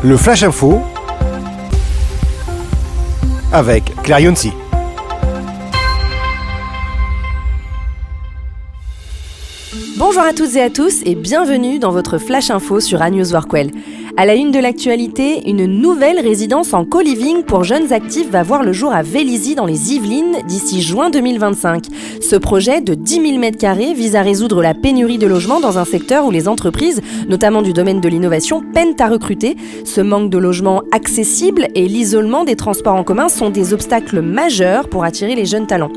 Le Flash Info avec Claire Yonsi. Bonjour à toutes et à tous et bienvenue dans votre Flash Info sur A-News Workwell. À la une de l'actualité, une nouvelle résidence en co-living pour jeunes actifs va voir le jour à Vélizy dans les Yvelines d'ici juin 2025. Ce projet de 10 000 m² vise à résoudre la pénurie de logements dans un secteur où les entreprises, notamment du domaine de l'innovation, peinent à recruter. Ce manque de logements accessibles et l'isolement des transports en commun sont des obstacles majeurs pour attirer les jeunes talents.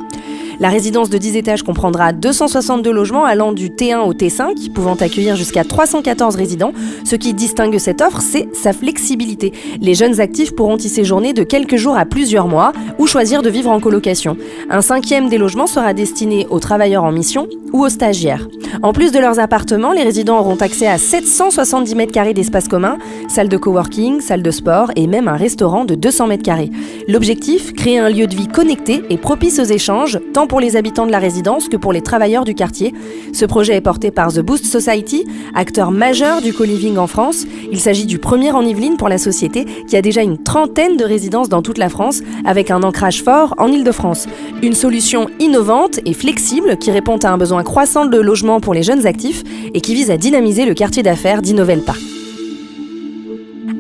La résidence de 10 étages comprendra 262 logements allant du T1 au T5, pouvant accueillir jusqu'à 314 résidents. Ce qui distingue cette offre, c'est sa flexibilité. Les jeunes actifs pourront y séjourner de quelques jours à plusieurs mois ou choisir de vivre en colocation. Un cinquième des logements sera destiné aux travailleurs en mission ou aux stagiaires. En plus de leurs appartements, les résidents auront accès à 770 m² d'espace commun, salle de coworking, salle de sport et même un restaurant de 200 m². L'objectif, créer un lieu de vie connecté et propice aux échanges, tant pour les habitants de la résidence que pour les travailleurs du quartier. Ce projet est porté par The Boost Society, acteur majeur du co-living en France. Il s'agit du premier en Yvelines pour la société qui a déjà une 30aine de résidences dans toute la France avec un ancrage fort en Île-de-France. Une solution innovante et flexible qui répond à un besoin croissant de logement pour les jeunes actifs et qui vise à dynamiser le quartier d'affaires d'Innovel Park.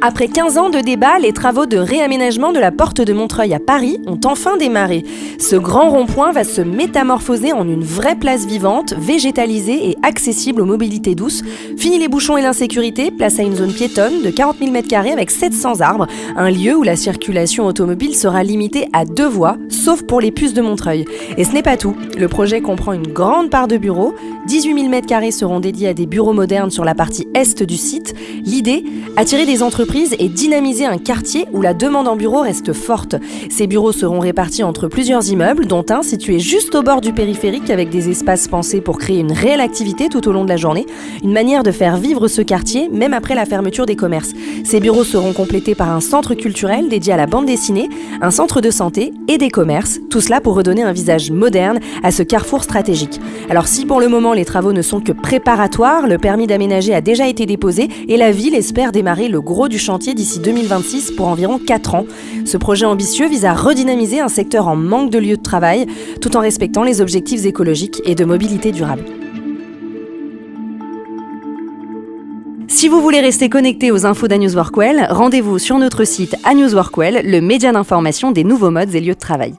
Après 15 ans de débat, les travaux de réaménagement de la porte de Montreuil à Paris ont enfin démarré. Ce grand rond-point va se métamorphoser en une vraie place vivante, végétalisée et accessible aux mobilités douces. Fini les bouchons et l'insécurité, place à une zone piétonne de 40 000 m² avec 700 arbres, un lieu où la circulation automobile sera limitée à 2 voies, sauf pour les puces de Montreuil. Et ce n'est pas tout. Le projet comprend une grande part de bureaux. 18 000 m² seront dédiés à des bureaux modernes sur la partie est du site. L'idée, attirer des entreprises et dynamiser un quartier où la demande en bureaux reste forte. Ces bureaux seront répartis entre plusieurs immeubles, dont un situé juste au bord du périphérique avec des espaces pensés pour créer une réelle activité tout au long de la journée. Une manière de faire vivre ce quartier, même après la fermeture des commerces. Ces bureaux seront complétés par un centre culturel dédié à la bande dessinée, un centre de santé et des commerces. Tout cela pour redonner un visage moderne à ce carrefour stratégique. Alors si pour le moment les travaux ne sont que préparatoires, le permis d'aménager a déjà été déposé et la ville espère démarrer le gros du chantier d'ici 2026 pour environ 4 ans. Ce projet ambitieux vise à redynamiser un secteur en manque de lieux de travail, tout en respectant les objectifs écologiques et de mobilité durable. Si vous voulez rester connecté aux infos d'A-News Workwell, rendez-vous sur notre site A-News Workwell, le média d'information des nouveaux modes et lieux de travail.